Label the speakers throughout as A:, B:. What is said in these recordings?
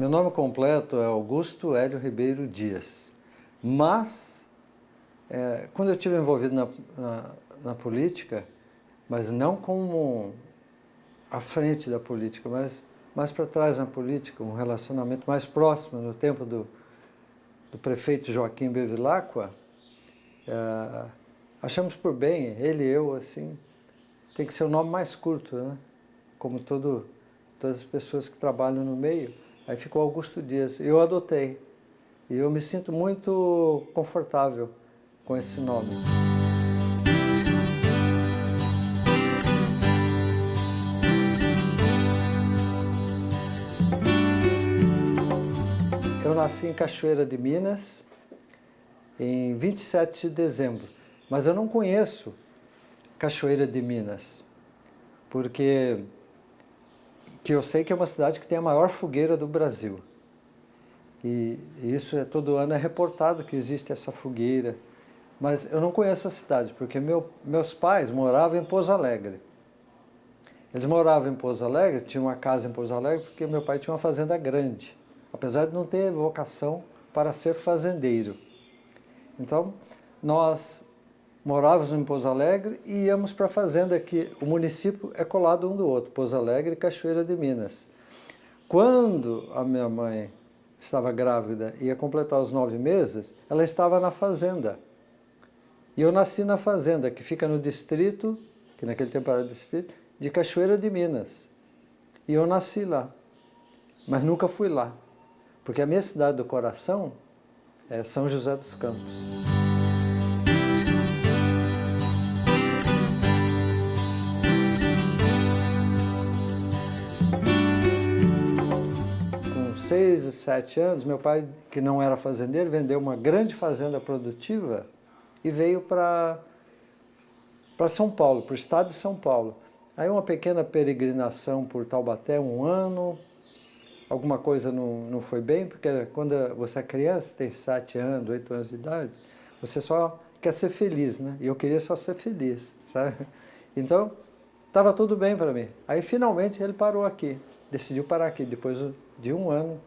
A: Meu nome completo é Augusto Hélio Ribeiro Dias, mas quando eu estive envolvido na política, mas não como à frente da política, mas mais para trás na política, um relacionamento mais próximo no tempo do prefeito Joaquim Bevilacqua, achamos por bem, ele e eu, assim, tem que ser o nome mais curto, né? Como todas as pessoas que trabalham no meio. Aí ficou Augusto Dias. Eu adotei. E eu me sinto muito confortável com esse nome. Eu nasci em Cachoeira de Minas, em 27 de dezembro. Mas eu não conheço Cachoeira de Minas, porque eu sei que é uma cidade que tem a maior fogueira do Brasil. E isso todo ano é reportado que existe essa fogueira. Mas eu não conheço a cidade, porque meus pais moravam em Pouso Alegre. Eles moravam em Pouso Alegre, tinham uma casa em Pouso Alegre, porque meu pai tinha uma fazenda grande, apesar de não ter vocação para ser fazendeiro. Então, nós morávamos em Pouso Alegre e íamos para a fazenda, que o município é colado um do outro, Pouso Alegre e Cachoeira de Minas. Quando a minha mãe estava grávida e ia completar os 9 meses, ela estava na fazenda. E eu nasci na fazenda, que fica no distrito, que naquele tempo era distrito, de Cachoeira de Minas. E eu nasci lá, mas nunca fui lá, porque a minha cidade do coração é São José dos Campos. Com 6 e 7 anos, meu pai, que não era fazendeiro, vendeu uma grande fazenda produtiva e veio para São Paulo, para o estado de São Paulo. Aí uma pequena peregrinação por Taubaté, 1 ano, alguma coisa não foi bem, porque quando você é criança, tem 7 anos, 8 anos de idade, você só quer ser feliz, né? E eu queria só ser feliz, sabe? Então, estava tudo bem para mim. Aí finalmente ele parou aqui, decidiu parar aqui. Depois de 1 ano,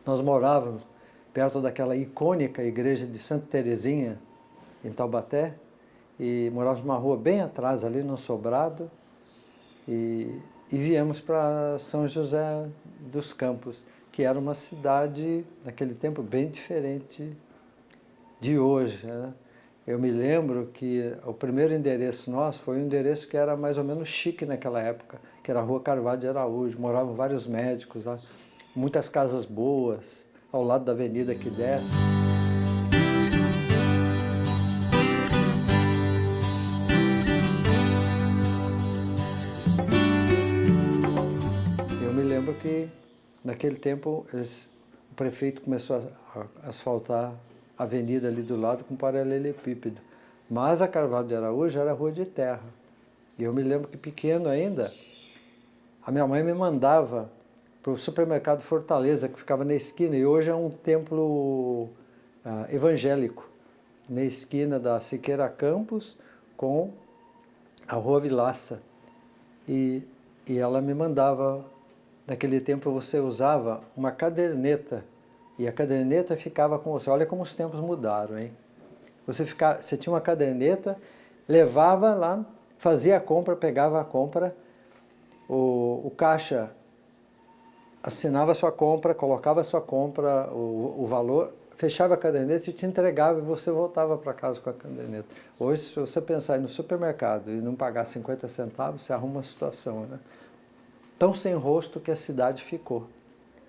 A: nós morávamos perto daquela icônica igreja de Santa Terezinha, em Taubaté, e morávamos numa rua bem atrás, ali no Sobrado, e viemos para São José dos Campos, que era uma cidade, naquele tempo, bem diferente de hoje, né? Eu me lembro que o primeiro endereço nosso foi um endereço que era mais ou menos chique naquela época, que era a Rua Carvalho de Araújo, moravam vários médicos lá, muitas casas boas, ao lado da avenida que desce. Eu me lembro que, naquele tempo, o prefeito começou a asfaltar a avenida ali do lado com paralelepípedo. Mas a Carvalho de Araújo era rua de terra. E eu me lembro que, pequeno ainda, a minha mãe me mandava para o supermercado Fortaleza, que ficava na esquina, e hoje é um templo evangélico, na esquina da Siqueira Campos com a Rua Vilaça. E ela me mandava, naquele tempo você usava uma caderneta, e a caderneta ficava com você. Olha como os tempos mudaram, hein? Você tinha uma caderneta, levava lá, fazia a compra, pegava a compra, o caixa assinava a sua compra, colocava a sua compra, o valor, fechava a caderneta e te entregava e você voltava para casa com a caderneta. Hoje, se você pensar no supermercado e não pagar 50 centavos, você arruma uma situação, né? Tão sem rosto que a cidade ficou.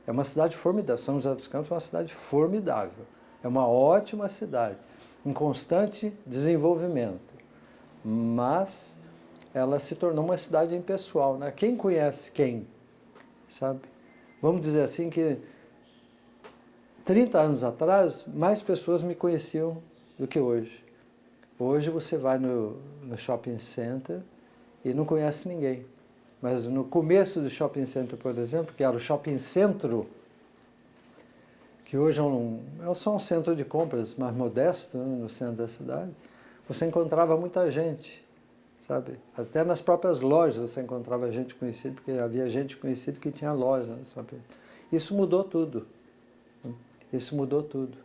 A: É uma cidade formidável. São José dos Campos é uma cidade formidável. É uma ótima cidade, em constante desenvolvimento. Mas ela se tornou uma cidade impessoal, né? Quem conhece quem, sabe? Vamos dizer assim que 30 anos atrás, mais pessoas me conheciam do que hoje. Hoje você vai no shopping center e não conhece ninguém. Mas no começo do shopping center, por exemplo, que era o shopping centro, que hoje é só um centro de compras mais modesto, né, no centro da cidade, você encontrava muita gente, sabe? Até nas próprias lojas você encontrava gente conhecida, porque havia gente conhecida que tinha loja, sabe? Isso mudou tudo. Isso mudou tudo.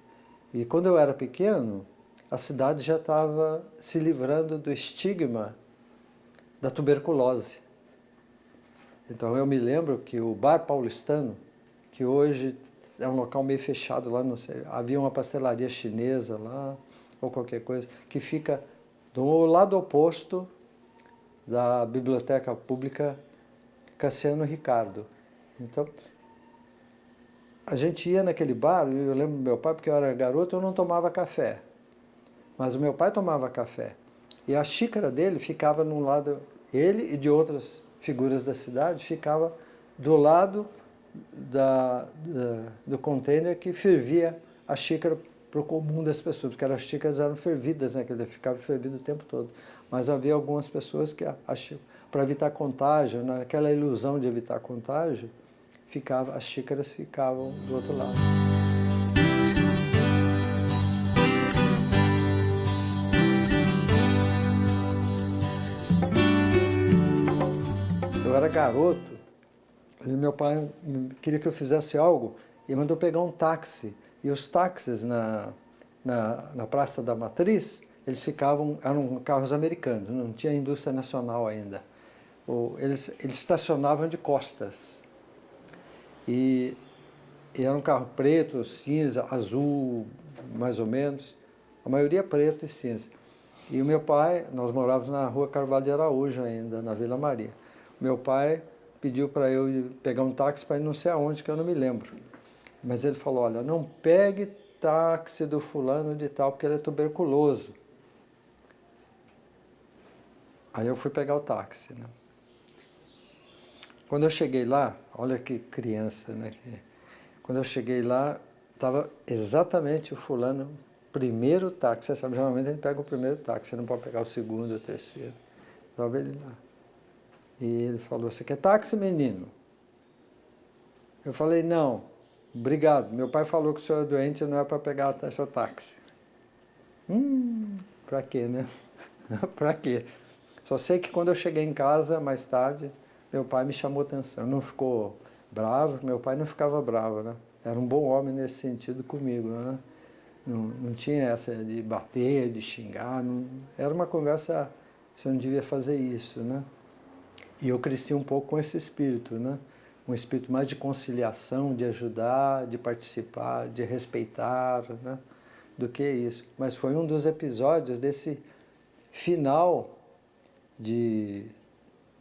A: E quando eu era pequeno, a cidade já estava se livrando do estigma da tuberculose. Então eu me lembro que o Bar Paulistano, que hoje é um local meio fechado lá, não sei, havia uma pastelaria chinesa lá, ou qualquer coisa, que fica do lado oposto da Biblioteca Pública Cassiano Ricardo. Então, a gente ia naquele bar, e eu lembro do meu pai, porque eu era garoto, eu não tomava café. Mas o meu pai tomava café. E a xícara dele ficava num lado, ele e de outras figuras da cidade, ficava do lado do container que fervia a xícara para o comum das pessoas, porque as xícaras eram fervidas, né, que ele ficava fervido o tempo todo. Mas havia algumas pessoas que, para evitar contágio, naquela ilusão de evitar contágio, as xícaras ficavam do outro lado. Eu era garoto e meu pai queria que eu fizesse algo e mandou pegar um táxi. E os táxis na Praça da Matriz, eram carros americanos, não tinha indústria nacional ainda. Eles estacionavam de costas. E era um carro preto, cinza, azul, mais ou menos. A maioria preto e cinza. E o meu pai, nós morávamos na Rua Carvalho de Araújo ainda, na Vila Maria. Meu pai pediu para eu pegar um táxi para ir não sei aonde, que eu não me lembro. Mas ele falou, olha, não pegue táxi do fulano de tal, porque ele é tuberculoso. Aí eu fui pegar o táxi, né? Quando eu cheguei lá, olha que criança, né? Quando eu cheguei lá, estava exatamente o fulano, primeiro táxi. Você sabe, geralmente a gente pega o primeiro táxi, você não pode pegar o segundo, o terceiro. Estava ele lá. E ele falou, você quer táxi, menino? Eu falei, não, obrigado. Meu pai falou que o senhor é doente e não é para pegar o seu táxi. Para quê, né? Para quê? Só sei que quando eu cheguei em casa, mais tarde, meu pai me chamou atenção. Não ficou bravo, meu pai não ficava bravo, né? Era um bom homem nesse sentido comigo, né? Não tinha essa de bater, de xingar. Era uma conversa, você não devia fazer isso, né? E eu cresci um pouco com esse espírito, né? Um espírito mais de conciliação, de ajudar, de participar, de respeitar, né? Do que isso. Mas foi um dos episódios desse final de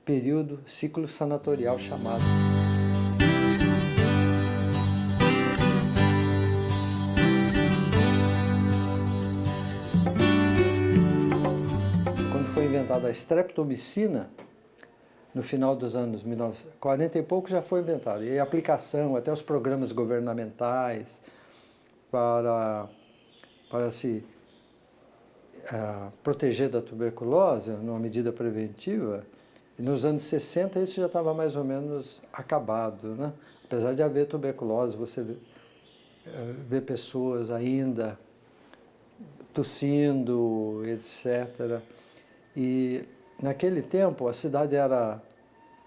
A: período, ciclo sanatorial chamado. Quando foi inventada a streptomicina, no final dos anos 1940 e pouco já foi inventada. E a aplicação, até os programas governamentais para se proteger da tuberculose, numa medida preventiva, e nos anos 60 isso já estava mais ou menos acabado, né? Apesar de haver tuberculose, você vê pessoas ainda tossindo, etc. E naquele tempo a cidade era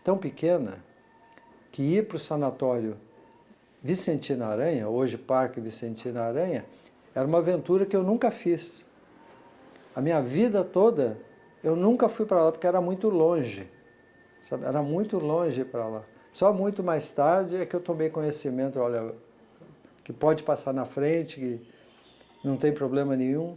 A: tão pequena que ir para o sanatório Vicentina Aranha, hoje Parque Vicentina Aranha, era uma aventura que eu nunca fiz. A minha vida toda, eu nunca fui para lá porque era muito longe. Sabe? Era muito longe para lá. Só muito mais tarde é que eu tomei conhecimento, olha, que pode passar na frente, que não tem problema nenhum.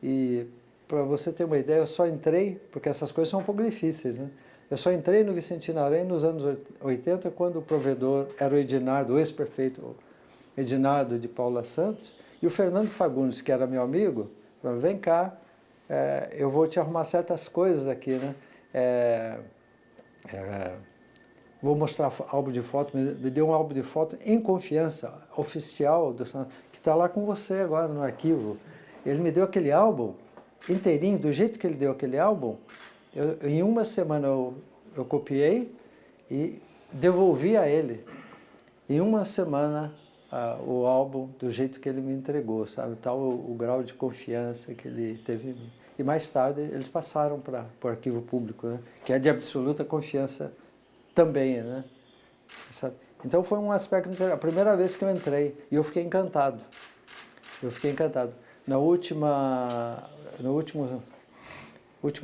A: E para você ter uma ideia, eu só entrei, porque essas coisas são um pouco difíceis, né? Eu só entrei no Vicentina Aranha nos anos 80, quando o provedor era o Edinardo, o ex-prefeito Edinardo de Paula Santos, e o Fernando Fagundes, que era meu amigo, falou, vem cá, eu vou te arrumar certas coisas aqui, né? Vou mostrar álbum de foto, me deu um álbum de foto em confiança, oficial, que está lá com você agora no arquivo. Ele me deu aquele álbum inteirinho, do jeito que ele deu aquele álbum, em uma semana eu copiei e devolvi a ele. Em uma semana o álbum do jeito que ele me entregou, sabe? Tal o grau de confiança que ele teve em mim. E mais tarde eles passaram para o arquivo público, né? Que é de absoluta confiança também, né? Sabe? Então foi um aspecto, a primeira vez que eu entrei, e eu fiquei encantado. Eu fiquei encantado. No último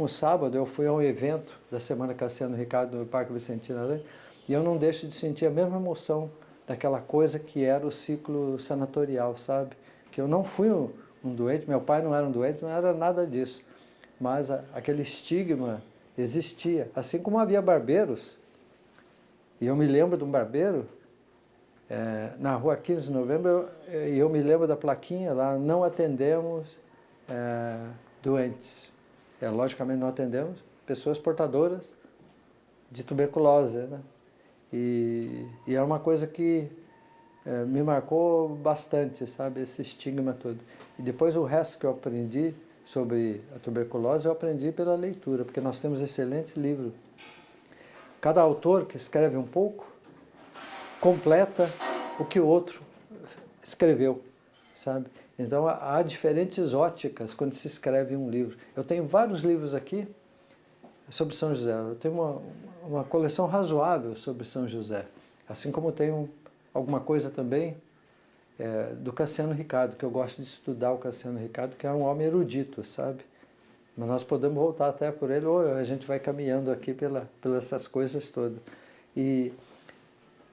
A: sábado, eu fui a um evento da Semana Cassiano Ricardo no Parque Vicentino Aranha, e eu não deixo de sentir a mesma emoção daquela coisa que era o ciclo sanatorial, sabe? Que eu não fui um doente, meu pai não era um doente, não era nada disso. Mas aquele estigma existia. Assim como havia barbeiros, e eu me lembro de um barbeiro, na rua 15 de novembro, e eu me lembro da plaquinha lá, não atendemos doentes. Logicamente não atendemos pessoas portadoras de tuberculose, né? E é uma coisa que me marcou bastante, sabe, esse estigma todo. E depois o resto que eu aprendi sobre a tuberculose, eu aprendi pela leitura, porque nós temos excelente livro. Cada autor que escreve um pouco, completa o que o outro escreveu, sabe? Então, há diferentes óticas quando se escreve um livro. Eu tenho vários livros aqui sobre São José. Eu tenho uma coleção razoável sobre São José. Assim como tenho alguma coisa também do Cassiano Ricardo, que eu gosto de estudar o Cassiano Ricardo, que é um homem erudito, sabe? Mas nós podemos voltar até por ele, ou a gente vai caminhando aqui pelas essas coisas todas. E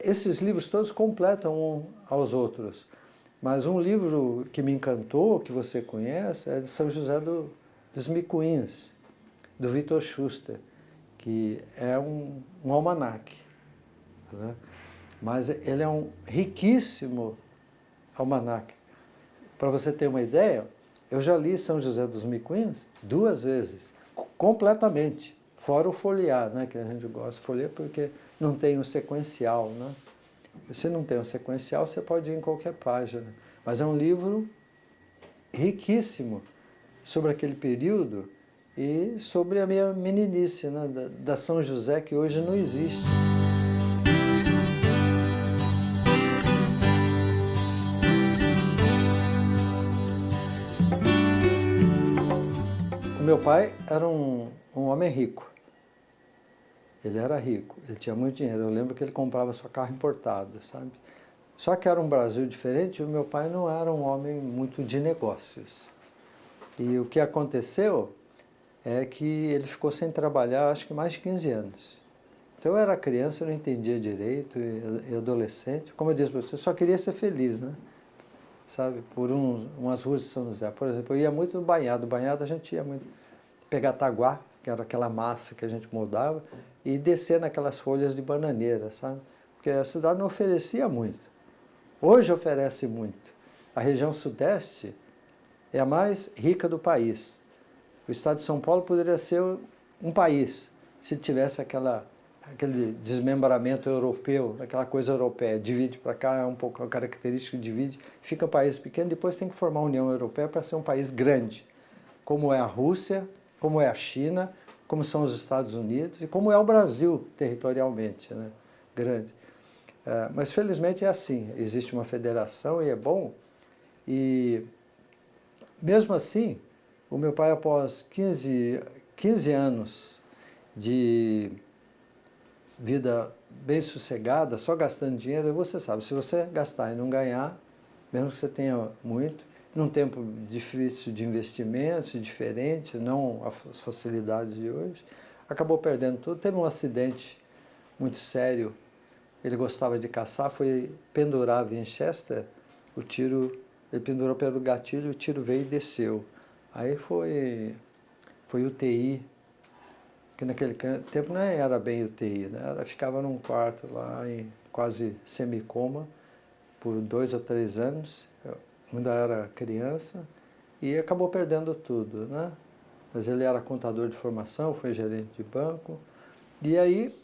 A: esses livros todos completam um aos outros. Mas um livro que me encantou, que você conhece, é de São José dos Micuins, do Vitor Schuster, que é um almanaque, né? Mas ele é um riquíssimo almanaque. Para você ter uma ideia, eu já li São José dos Micuins 2 vezes, completamente, fora o folhear, né, que a gente gosta de folhear porque não tem um sequencial, né? Se não tem um sequencial, você pode ir em qualquer página. Mas é um livro riquíssimo sobre aquele período e sobre a minha meninice, né, da São José, que hoje não existe. O meu pai era um homem rico. Ele era rico, ele tinha muito dinheiro. Eu lembro que ele comprava só carro importado, sabe? Só que era um Brasil diferente e o meu pai não era um homem muito de negócios. E o que aconteceu é que ele ficou sem trabalhar, acho que mais de 15 anos. Então eu era criança, eu não entendia direito, e adolescente. Como eu disse para você, eu só queria ser feliz, né? Sabe? Por umas ruas de São José. Por exemplo, eu ia muito no banhado. Banhado a gente ia muito pegar taguá, que era aquela massa que a gente moldava, e descer naquelas folhas de bananeira, sabe? Porque a cidade não oferecia muito. Hoje oferece muito. A região sudeste é a mais rica do país. O estado de São Paulo poderia ser um país, se tivesse aquele desmembramento europeu, aquela coisa europeia. Divide para cá, é um pouco a característica, divide, fica um país pequeno, depois tem que formar a União Europeia para ser um país grande, como é a Rússia, como é a China, como são os Estados Unidos e como é o Brasil territorialmente, né? Grande. Mas felizmente é assim, existe uma federação e é bom. E mesmo assim, o meu pai, após 15 anos de vida bem sossegada, só gastando dinheiro, você sabe, se você gastar e não ganhar, mesmo que você tenha muito, num tempo difícil de investimentos, diferente, não as facilidades de hoje, acabou perdendo tudo. Teve um acidente muito sério, ele gostava de caçar, foi pendurar a Winchester, ele pendurou pelo gatilho, o tiro veio e desceu. Aí foi UTI, que naquele tempo não era bem UTI, né? Ficava num quarto lá, em quase semicoma, por 2 ou 3 anos, eu ainda era criança, e acabou perdendo tudo, né? Mas ele era contador de formação, foi gerente de banco, e aí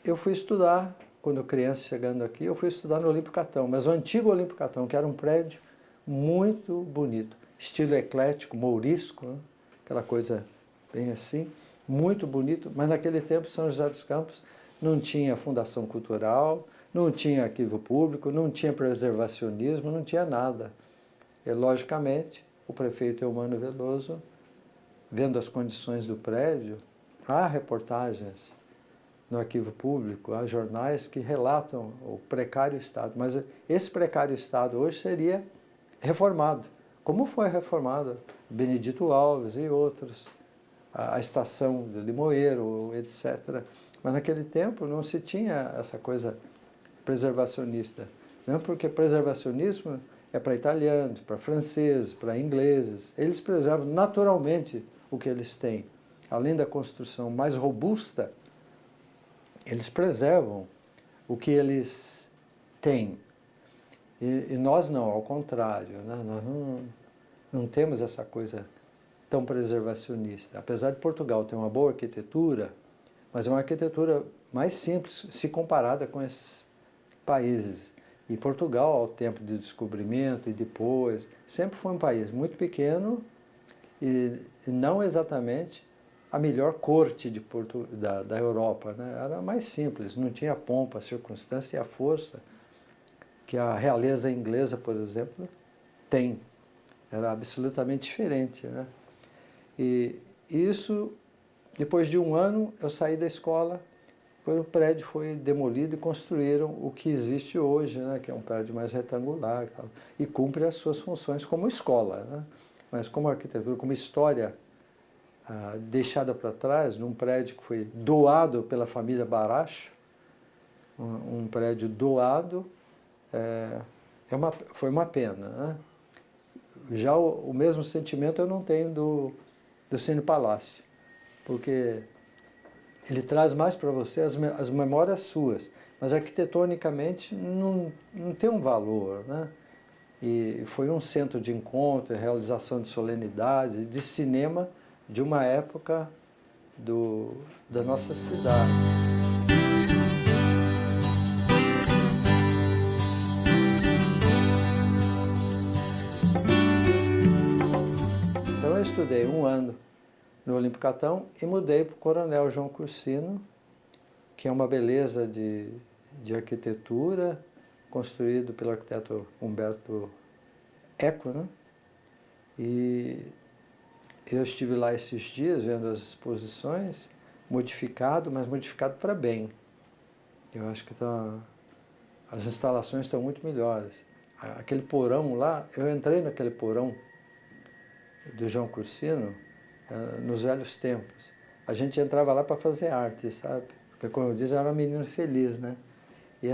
A: eu fui estudar, quando criança chegando aqui, eu fui estudar no Olímpio Catão, mas o antigo Olímpio Catão, que era um prédio muito bonito, estilo eclético, mourisco, né? Aquela coisa bem assim, muito bonito, mas naquele tempo São José dos Campos não tinha fundação cultural, não tinha arquivo público, não tinha preservacionismo, não tinha nada. E, logicamente, o prefeito Eumano Veloso, vendo as condições do prédio, há reportagens no arquivo público, há jornais que relatam o precário estado, mas esse precário estado hoje seria reformado, como foi reformado Benedito Alves e outros, a estação de Limoeiro, etc. Mas naquele tempo não se tinha essa coisa preservacionista, mesmo porque preservacionismo é para italianos, para franceses, para ingleses. Eles preservam naturalmente o que eles têm. Além da construção mais robusta, eles preservam o que eles têm. E nós não, ao contrário, né? Nós não temos essa coisa tão preservacionista. Apesar de Portugal ter uma boa arquitetura, mas é uma arquitetura mais simples se comparada com esses países. E Portugal, ao tempo de descobrimento e depois, sempre foi um país muito pequeno e não exatamente a melhor corte da Europa, né? Era mais simples, não tinha a pompa, a circunstância e a força que a realeza inglesa, por exemplo, tem. Era absolutamente diferente, né? E isso, depois de um ano, eu saí da escola, o prédio foi demolido e construíram o que existe hoje, né? Que é um prédio mais retangular e cumpre as suas funções como escola, né? Mas como arquitetura, como história deixada para trás, num prédio que foi doado pela família Baracho, um prédio doado, foi uma pena, né? Já o mesmo sentimento eu não tenho do Cine Palácio, porque ele traz mais para você as memórias suas, mas arquitetonicamente não tem um valor, né? E foi um centro de encontro, realização de solenidade, de cinema de uma época da nossa cidade. Então eu estudei um ano no Olímpio Catão e mudei para o Coronel João Cursino, que é uma beleza de arquitetura, construído pelo arquiteto Humberto Eco, né? E eu estive lá esses dias vendo as exposições, modificado, mas modificado para bem. Eu acho que as instalações estão muito melhores. Aquele porão lá, eu entrei naquele porão do João Cursino nos velhos tempos. A gente entrava lá para fazer arte, sabe? Porque, como eu disse, eu era um menino feliz, né? E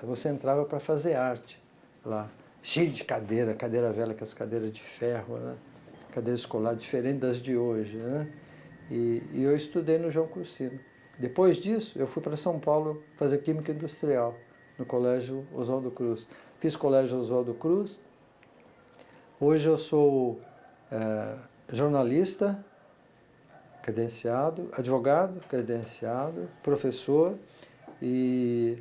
A: você entrava para fazer arte lá. Cheio de cadeira velha, com as cadeiras de ferro, né? Cadeira escolar diferente das de hoje, né? E eu estudei no João Cursino. Depois disso, eu fui para São Paulo fazer Química Industrial, no Colégio Oswaldo Cruz. Fiz Colégio Oswaldo Cruz. Hoje eu sou jornalista credenciado, advogado credenciado, professor, e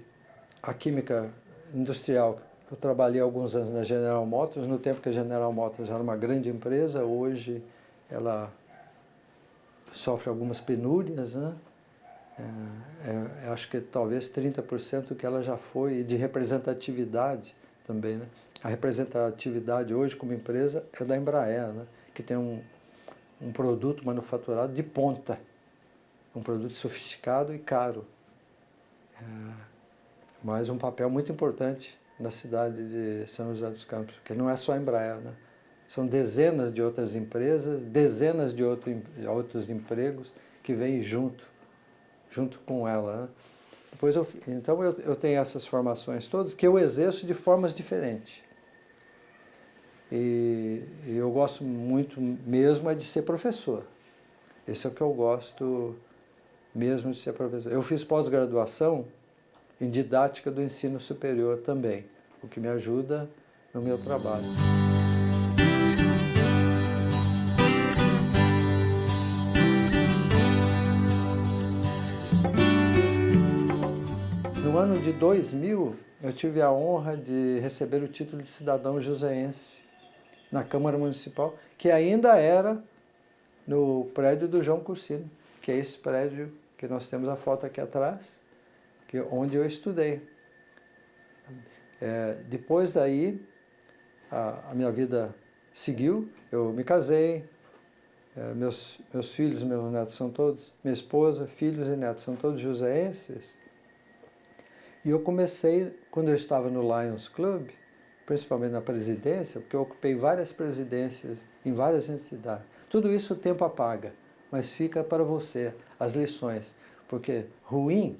A: a Química Industrial, eu trabalhei alguns anos na General Motors, no tempo que a General Motors era uma grande empresa, hoje ela sofre algumas penúrias, né? Acho que talvez 30% do que ela já foi, e de representatividade também, né? A representatividade hoje como empresa é da Embraer, né? Que tem um produto manufaturado de ponta, um produto sofisticado e caro, mas um papel muito importante na cidade de São José dos Campos, porque não é só a Embraer, né? São dezenas de outras empresas, dezenas de outros empregos que vêm junto com ela, né? Então eu tenho essas formações todas que eu exerço de formas diferentes. E eu gosto muito mesmo de ser professor. Esse é o que eu gosto mesmo de ser professor. Eu fiz pós-graduação em didática do ensino superior também, o que me ajuda no meu trabalho. No ano de 2000, eu tive a honra de receber o título de cidadão joseense na Câmara Municipal, que ainda era no prédio do João Cursino, que é esse prédio que nós temos a foto aqui atrás, onde eu estudei. Depois daí, a minha vida seguiu, eu me casei, Meus filhos e meus netos são todos, minha esposa, filhos e netos são todos joseenses. E eu comecei, quando eu estava no Lions Club, principalmente na presidência, porque eu ocupei várias presidências em várias entidades. Tudo isso o tempo apaga, mas fica para você as lições. Porque ruim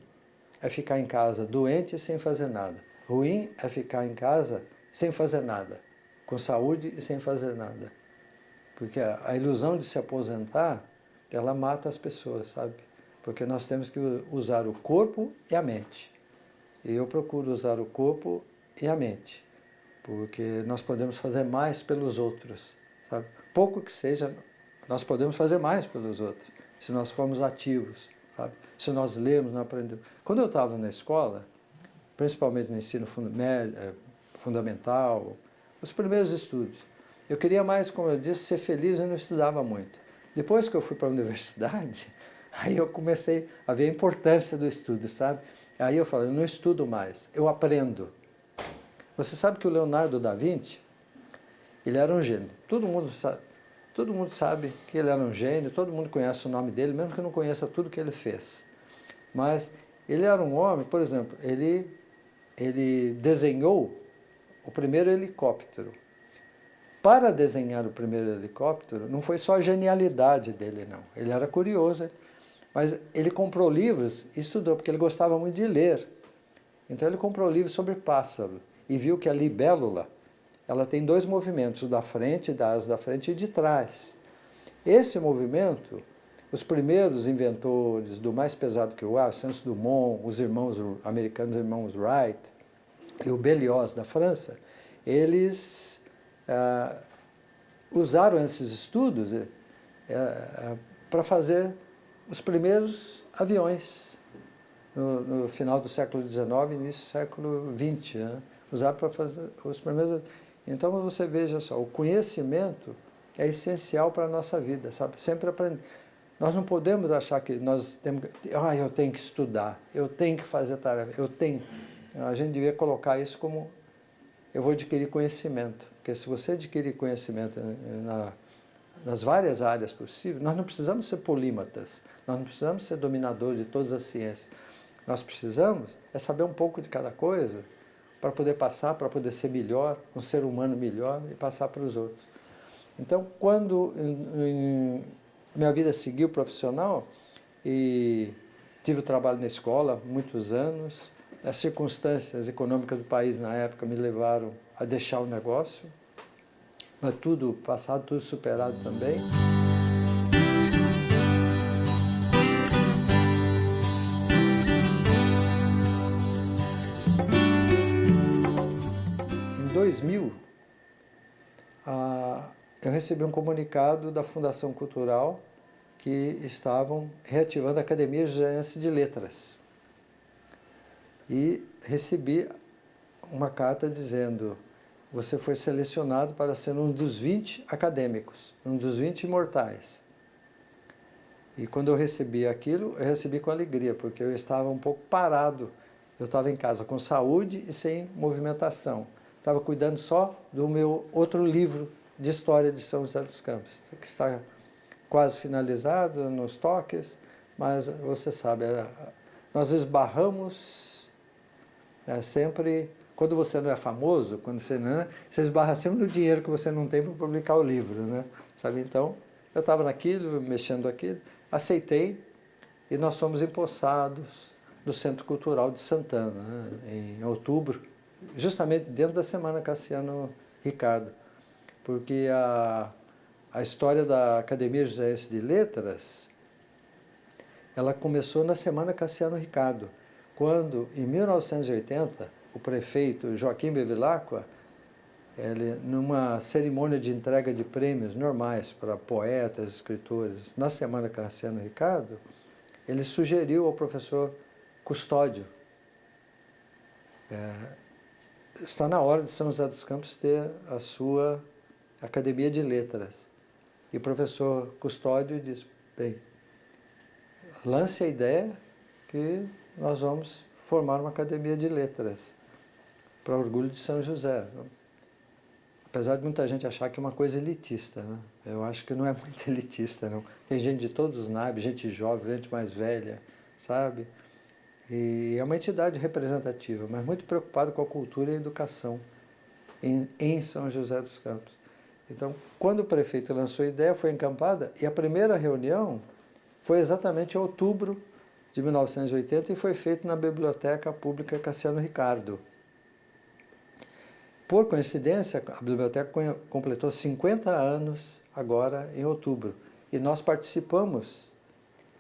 A: é ficar em casa doente sem fazer nada. Ruim é ficar em casa sem fazer nada, com saúde e sem fazer nada. Porque a ilusão de se aposentar, ela mata as pessoas, sabe? Porque nós temos que usar o corpo e a mente. E eu procuro usar o corpo e a mente, porque nós podemos fazer mais pelos outros, sabe? Pouco que seja, nós podemos fazer mais pelos outros, se nós formos ativos, sabe? Se nós lermos, não aprendemos. Quando eu estava na escola, principalmente no ensino fundamental, os primeiros estudos, eu queria mais, como eu disse, ser feliz e não estudava muito. Depois que eu fui para a universidade, aí eu comecei a ver a importância do estudo, sabe? Aí eu falei, eu não estudo mais, eu aprendo. Você sabe que o Leonardo da Vinci, ele era um gênio. Todo mundo sabe que ele era um gênio, todo mundo conhece o nome dele, mesmo que não conheça tudo que ele fez. Mas ele era um homem, por exemplo, ele desenhou o primeiro helicóptero. Para desenhar o primeiro helicóptero, não foi só a genialidade dele, não. Ele era curioso, mas ele comprou livros e estudou, porque ele gostava muito de ler. Então ele comprou livros sobre pássaro e viu que a libélula, ela tem dois movimentos, o da frente, da asa da frente e de trás. Esse movimento, os primeiros inventores do mais pesado que o ar, Santos Dumont, os irmãos americanos, os irmãos Wright e o Berlioz da França, eles usaram esses estudos para fazer os primeiros aviões no final do século XIX e início do século XX, né? Usaram para fazer os primeiros. Então você veja só, o conhecimento é essencial para a nossa vida, sabe? Sempre aprender. Nós não podemos achar que nós temos que, eu tenho que estudar, eu tenho que fazer tarefa, eu tenho. A gente devia colocar isso como eu vou adquirir conhecimento, porque se você adquirir conhecimento nas várias áreas possíveis, nós não precisamos ser polímatas, nós não precisamos ser dominadores de todas as ciências. Nós precisamos saber um pouco de cada coisa para poder passar, para poder ser melhor, um ser humano melhor e passar para os outros. Então, quando minha vida seguiu profissional e tive trabalho na escola muitos anos, as circunstâncias econômicas do país na época me levaram a deixar o negócio, mas tudo passado, tudo superado também. Em 2000, eu recebi um comunicado da Fundação Cultural que estavam reativando a Academia Joseense de Letras. E recebi uma carta dizendo: você foi selecionado para ser um dos 20 acadêmicos, um dos 20 imortais. E quando eu recebi aquilo, eu recebi com alegria, porque eu estava um pouco parado. Eu estava em casa com saúde e sem movimentação. Estava cuidando só do meu outro livro de história de São José dos Campos, que está quase finalizado nos toques, mas você sabe, nós esbarramos sempre, quando você não é famoso, quando você não, você esbarra sempre no dinheiro que você não tem para publicar o livro, né? Sabe? Então, eu estava naquilo, mexendo aquilo, aceitei e nós fomos empossados no Centro Cultural de Santana, né? Em outubro, justamente dentro da Semana Cassiano Ricardo, porque a história da Academia Joseense de Letras, ela começou na Semana Cassiano Ricardo, quando, em 1980, o prefeito Joaquim Bevilacqua, ele, numa cerimônia de entrega de prêmios normais para poetas, escritores, na Semana Cassiano Ricardo, ele sugeriu ao professor Custódio, está na hora de São José dos Campos ter a sua Academia de Letras. E o professor Custódio disse: bem, lance a ideia que nós vamos formar uma Academia de Letras, para orgulho de São José. apesar de muita gente achar que é uma coisa elitista, né? Eu acho que não é muito elitista, não. Tem gente de todos os naipes, gente jovem, gente mais velha, sabe? E é uma entidade representativa, mas muito preocupada com a cultura e a educação em São José dos Campos. Então, quando o prefeito lançou a ideia, foi encampada, e a primeira reunião foi exatamente em outubro de 1980 e foi feito na Biblioteca Pública Cassiano Ricardo. Por coincidência, a biblioteca completou 50 anos agora em outubro, e nós participamos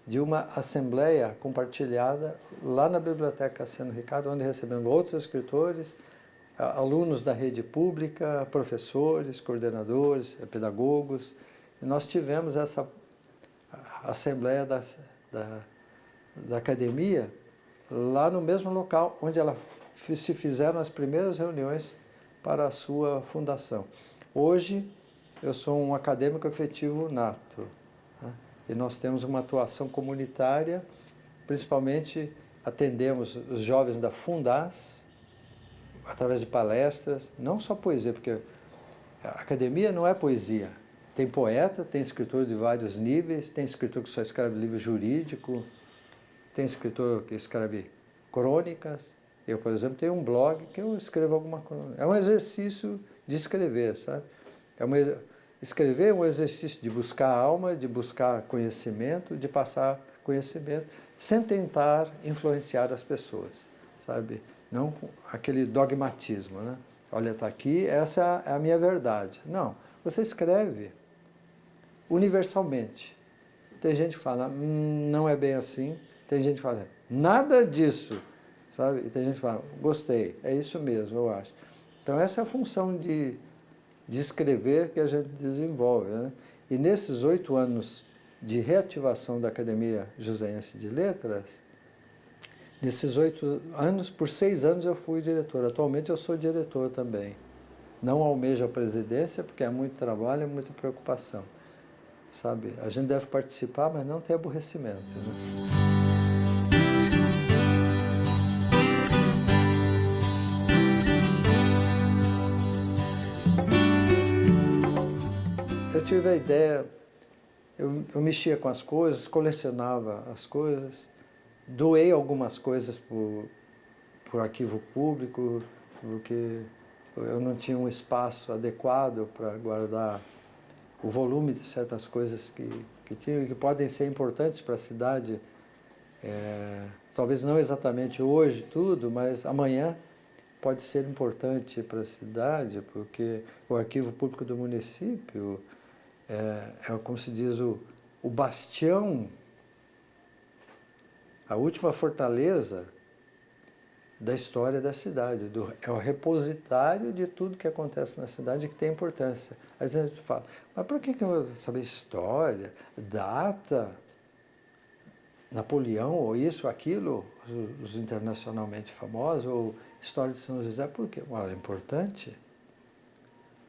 A: de uma assembleia compartilhada lá na Biblioteca Cassiano Ricardo, onde recebemos outros escritores, alunos da rede pública, professores, coordenadores, pedagogos, e nós tivemos essa assembleia da academia lá no mesmo local onde se fizeram as primeiras reuniões para a sua fundação. Hoje, eu sou um acadêmico efetivo nato, né? E nós temos uma atuação comunitária, principalmente atendemos os jovens da Fundas, através de palestras, não só poesia, porque a academia não é poesia. Tem poeta, tem escritor de vários níveis, tem escritor que só escreve livro jurídico, tem escritor que escreve crônicas. Eu, por exemplo, tenho um blog que eu escrevo alguma coisa. É um exercício de escrever, sabe? Escrever é um exercício de buscar alma, de buscar conhecimento, de passar conhecimento, sem tentar influenciar as pessoas, sabe? Não aquele dogmatismo, né? Olha, está aqui, essa é a minha verdade. Não, você escreve universalmente. Tem gente que fala, não é bem assim. Tem gente que fala, nada disso, sabe? E tem gente que fala, gostei, é isso mesmo, eu acho. Então, essa é a função de escrever que a gente desenvolve, né? E nesses 8 anos de reativação da Academia Joseense de Letras, nesses 8 anos, por 6 anos eu fui diretor. Atualmente eu sou diretor também. Não almejo a presidência, porque é muito trabalho, é muita preocupação, sabe? A gente deve participar, mas não ter aborrecimento, né? Eu tive a ideia, eu mexia com as coisas, colecionava as coisas, doei algumas coisas por arquivo público, porque eu não tinha um espaço adequado para guardar o volume de certas coisas que tinham e que podem ser importantes para a cidade, talvez não exatamente hoje tudo, mas amanhã pode ser importante para a cidade, porque o arquivo público do município é como se diz, o bastião, a última fortaleza da história da cidade, é o repositário de tudo que acontece na cidade que tem importância. Aí a gente fala, mas por que eu vou saber história, data, Napoleão, ou isso, aquilo, os internacionalmente famosos, ou história de São José? Por quê? É importante.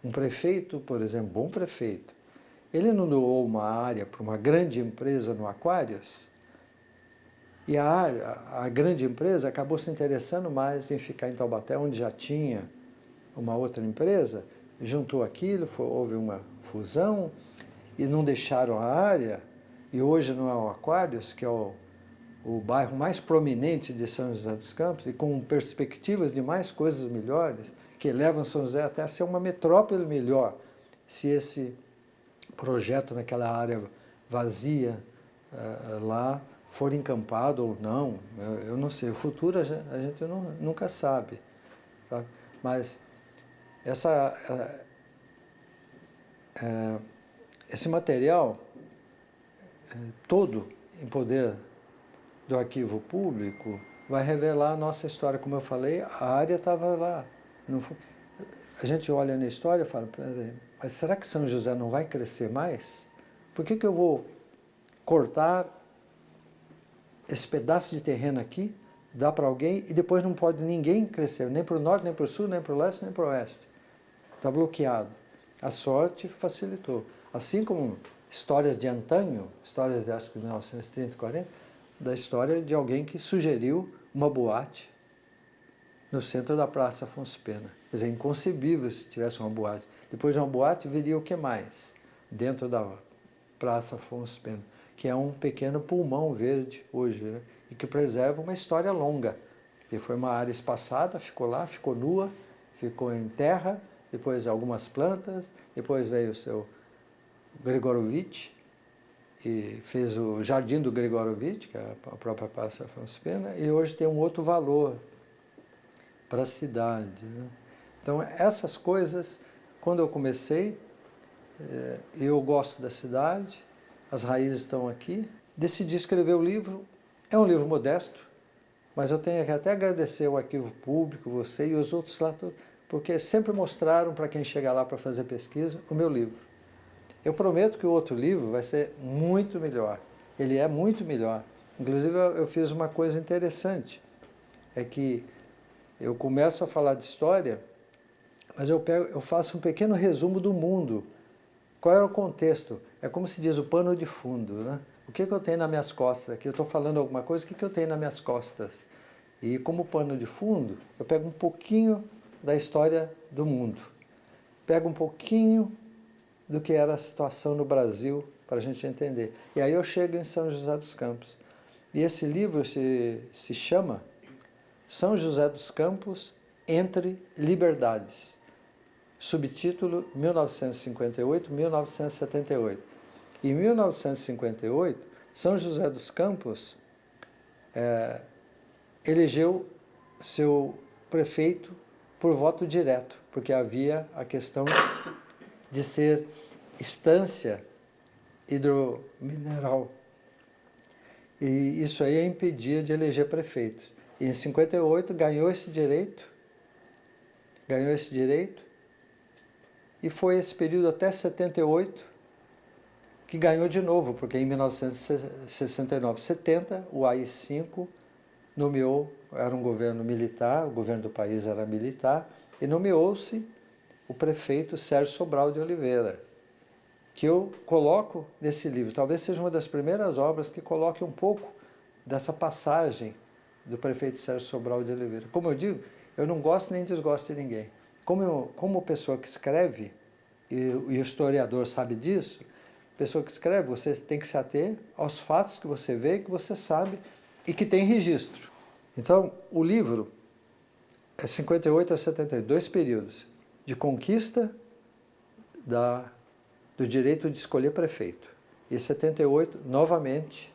A: Um prefeito, por exemplo, bom prefeito, ele não doou uma área para uma grande empresa no Aquários, e a grande empresa acabou se interessando mais em ficar em Taubaté, onde já tinha uma outra empresa, juntou aquilo, houve uma fusão, e não deixaram a área, e hoje não é o Aquários, que é o bairro mais prominente de São José dos Campos, e com perspectivas de mais coisas melhores, que levam São José até a ser uma metrópole melhor, se esse projeto naquela área vazia lá for encampado ou não, eu não sei. O futuro a gente nunca sabe, sabe? Mas esse material todo em poder do arquivo público vai revelar a nossa história. Como eu falei, a área estava lá. A gente olha na história e fala, peraí, mas será que São José não vai crescer mais? Por que eu vou cortar esse pedaço de terreno aqui, dar para alguém e depois não pode ninguém crescer, nem para o norte, nem para o sul, nem para o leste, nem para o oeste? Está bloqueado. A sorte facilitou. Assim como histórias de antanho, histórias de acho que 1930, 40, da história de alguém que sugeriu uma boate no centro da Praça Afonso Pena. Quer dizer, inconcebível se tivesse uma boate. Depois de uma boate, viria o que mais? Dentro da Praça Afonso Pena, que é um pequeno pulmão verde hoje, né? E que preserva uma história longa. E foi uma área espaçada, ficou lá, ficou nua, ficou em terra, depois algumas plantas, depois veio o seu Gregorovitch, e fez o Jardim do Gregorovitch, que é a própria Praça Afonso Pena, e hoje tem um outro valor para a cidade, né? Então, essas coisas, quando eu comecei, eu gosto da cidade, as raízes estão aqui, decidi escrever o livro. É um livro modesto, mas eu tenho que até agradecer o Arquivo Público, você e os outros lá, porque sempre mostraram para quem chega lá para fazer pesquisa o meu livro. Eu prometo que o outro livro vai ser muito melhor. Ele é muito melhor. Inclusive, eu fiz uma coisa interessante, é que eu começo a falar de história, mas eu faço um pequeno resumo do mundo. Qual é o contexto? É como se diz o pano de fundo, né? O que eu tenho nas minhas costas aqui? Eu estou falando alguma coisa, o que eu tenho nas minhas costas? E como pano de fundo, eu pego um pouquinho da história do mundo. Pego um pouquinho do que era a situação no Brasil, para a gente entender. E aí eu chego em São José dos Campos. E esse livro se chama São José dos Campos entre Liberdades. Subtítulo 1958-1978. Em 1958, São José dos Campos elegeu seu prefeito por voto direto, porque havia a questão de ser estância hidromineral. E isso aí impedia de eleger prefeitos. E em 58 ganhou esse direito, e foi esse período até 78 que ganhou de novo, porque em 1969, 70, o AI-5 nomeou, era um governo militar, o governo do país era militar, e nomeou-se o prefeito Sérgio Sobral de Oliveira, que eu coloco nesse livro. Talvez seja uma das primeiras obras que coloque um pouco dessa passagem do prefeito Sérgio Sobral de Oliveira. Como eu digo, eu não gosto nem desgosto de ninguém. Como pessoa que escreve, e o historiador sabe disso, pessoa que escreve, você tem que se ater aos fatos que você vê, que você sabe e que tem registro. Então, o livro é 58 a 72, 2 períodos de conquista do direito de escolher prefeito. E 78, novamente,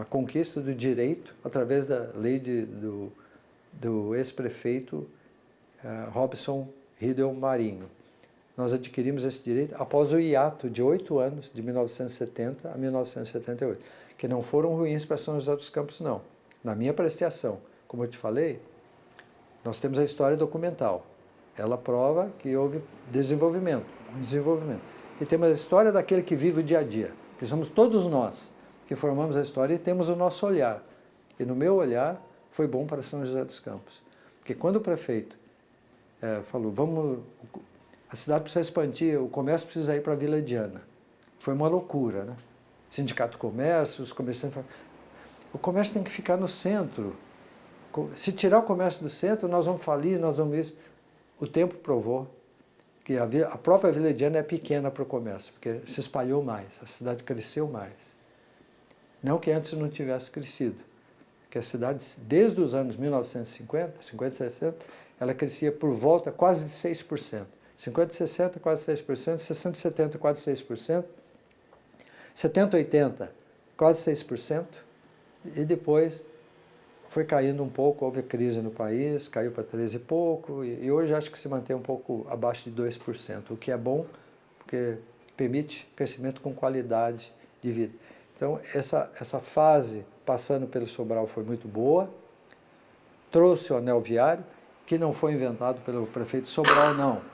A: a conquista do direito através da lei do ex-prefeito Robson Riedel Marinho. Nós adquirimos esse direito após o hiato de 8 anos, de 1970 a 1978, que não foram ruins para São José dos Campos, não. Na minha apreciação, como eu te falei, nós temos a história documental. Ela prova que houve desenvolvimento. E temos a história daquele que vive o dia a dia, que somos todos nós, que formamos a história e temos o nosso olhar. E no meu olhar, foi bom para São José dos Campos. Porque quando o prefeito falou, a cidade precisa expandir, o comércio precisa ir para a Vila Diana. Foi uma loucura, né? Sindicato do Comércio, os comerciantes falaram, o comércio tem que ficar no centro. Se tirar o comércio do centro, nós vamos falir, nós vamos isso. O tempo provou que a própria Vila Diana é pequena para o comércio, porque se espalhou mais, a cidade cresceu mais. Não que antes não tivesse crescido, porque a cidade, desde os anos 1950, 50, 60, ela crescia por volta quase de 6%. 50, 60, quase 6%, 60, 70, quase 6%, 70, 80, quase 6%, e depois foi caindo um pouco, houve crise no país, caiu para 13 e pouco, e hoje acho que se mantém um pouco abaixo de 2%, o que é bom, porque permite crescimento com qualidade de vida. Então, essa fase passando pelo Sobral foi muito boa, trouxe o anel viário, que não foi inventado pelo prefeito Sobral, não.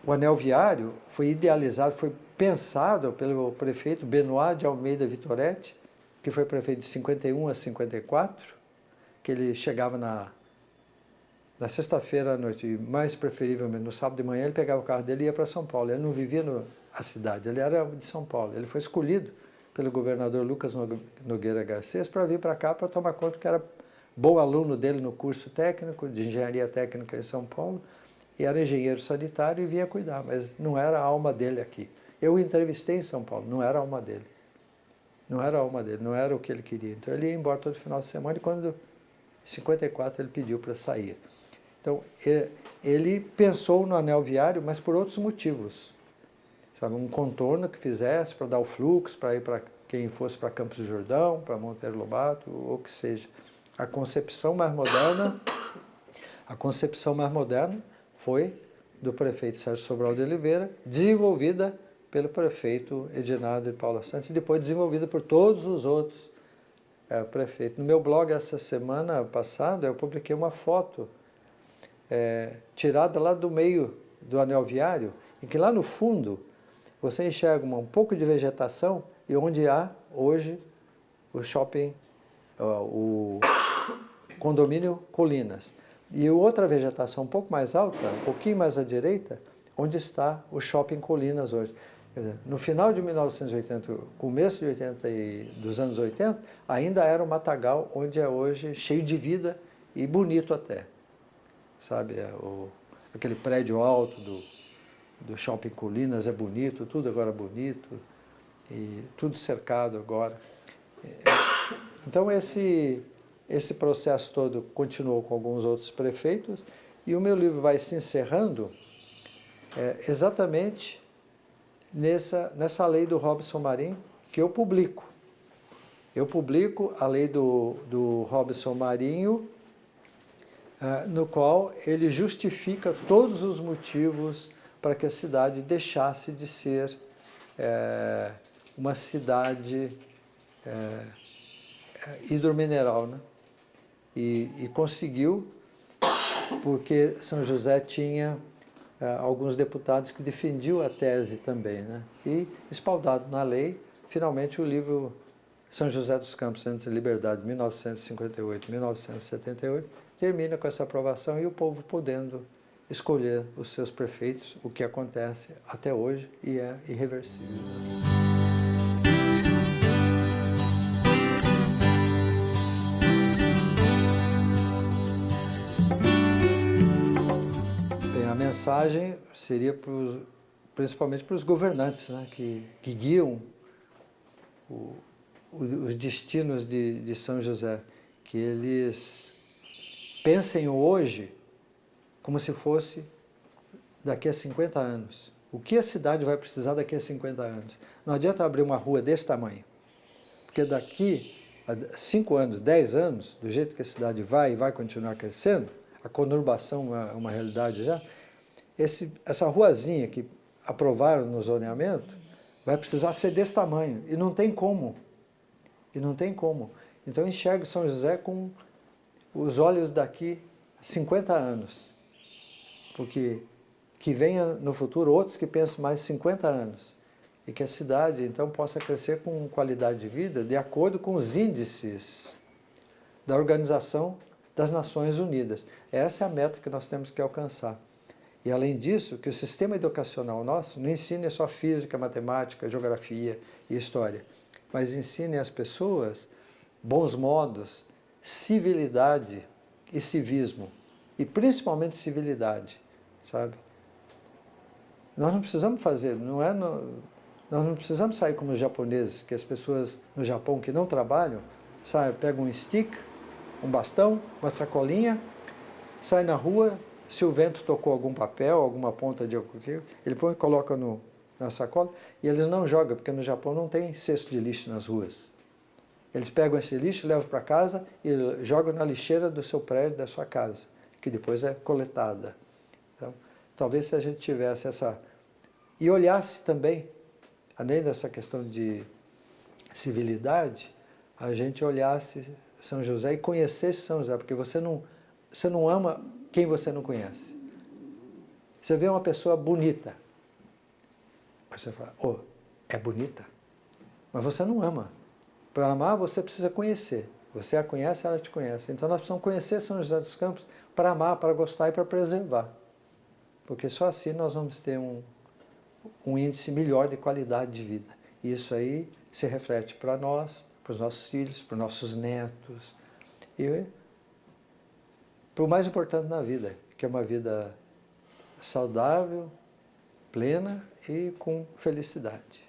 A: O anel viário foi idealizado, foi pensado pelo prefeito Benoit de Almeida Vitoretti, que foi prefeito de 51 a 54, que ele chegava na sexta-feira à noite, e mais preferivelmente no sábado de manhã, ele pegava o carro dele e ia para São Paulo. Ele não vivia na cidade, ele era de São Paulo. Ele foi escolhido pelo governador Lucas Nogueira Garcês para vir para cá para tomar conta que era bom aluno dele no curso técnico de engenharia técnica em São Paulo, e era engenheiro sanitário e vinha cuidar, mas não era a alma dele aqui. Eu o entrevistei em São Paulo, não era a alma dele. Não era a alma dele, não era o que ele queria. Então ele ia embora todo final de semana e quando, em 54, ele pediu para sair. Então ele pensou no anel viário, mas por outros motivos. Sabe, um contorno que fizesse para dar o fluxo, para ir para quem fosse para Campos do Jordão, para Monteiro Lobato, ou que seja. A concepção mais moderna foi do prefeito Sérgio Sobral de Oliveira, desenvolvida pelo prefeito Edinardo de Paula Santos, e depois desenvolvida por todos os outros prefeitos. No meu blog, essa semana passada, eu publiquei uma foto tirada lá do meio do anel viário, em que lá no fundo você enxerga um pouco de vegetação e onde há hoje o shopping, o condomínio Colinas. E outra vegetação um pouco mais alta, um pouquinho mais à direita, onde está o shopping Colinas hoje. Quer dizer, no final de 1980, começo de 80 dos anos 80, ainda era um matagal onde é hoje cheio de vida e bonito até. Sabe, aquele prédio alto do shopping Colinas é bonito, tudo agora é bonito, e tudo cercado agora. Então esse processo todo continuou com alguns outros prefeitos, e o meu livro vai se encerrando exatamente nessa lei do Robson Marinho que eu publico. Eu publico a lei do Robson Marinho, no qual ele justifica todos os motivos para que a cidade deixasse de ser uma cidade hidromineral, né? E conseguiu, porque São José tinha alguns deputados que defendiam a tese também, né? E, espaldado na lei, finalmente o livro São José dos Campos entre Liberdade, 1958-1978, termina com essa aprovação e o povo podendo escolher os seus prefeitos, o que acontece até hoje e é irreversível. Bem, a mensagem seria principalmente para os governantes, né, que guiam os destinos de São José, que eles pensem hoje como se fosse daqui a 50 anos. O que a cidade vai precisar daqui a 50 anos? Não adianta abrir uma rua desse tamanho, porque daqui a 5 anos, 10 anos, do jeito que a cidade vai e vai continuar crescendo, a conurbação é uma realidade já, essa ruazinha que aprovaram no zoneamento vai precisar ser desse tamanho, e não tem como. E não tem como. Então eu enxergo São José com os olhos daqui a 50 anos. Porque que venha no futuro outros que pensem mais 50 anos. E que a cidade, então, possa crescer com qualidade de vida de acordo com os índices da Organização das Nações Unidas. Essa é a meta que nós temos que alcançar. E, além disso, que o sistema educacional nosso não ensine só física, matemática, geografia e história, mas ensine às pessoas bons modos, civilidade e civismo, e principalmente civilidade, sabe? Nós não precisamos fazer, nós não precisamos sair como os japoneses, que as pessoas no Japão que não trabalham, pegam um stick, um bastão, uma sacolinha, sai na rua, se o vento tocou algum papel, alguma ponta de algum, ele põe e coloca na sacola, e eles não jogam, porque no Japão não tem cesto de lixo nas ruas. Eles pegam esse lixo, levam para casa e jogam na lixeira do seu prédio, da sua casa, que depois é coletada. Então, talvez se a gente tivesse essa... E olhasse também, além dessa questão de civilidade, a gente olhasse São José e conhecesse São José, porque você não ama quem você não conhece. Você vê uma pessoa bonita, você fala, é bonita, mas você não ama. Para amar, você precisa conhecer. Você a conhece, ela te conhece. Então, nós precisamos conhecer São José dos Campos para amar, para gostar e para preservar. Porque só assim nós vamos ter um índice melhor de qualidade de vida. E isso aí se reflete para nós, para os nossos filhos, para os nossos netos. E para o mais importante na vida, que é uma vida saudável, plena e com felicidade.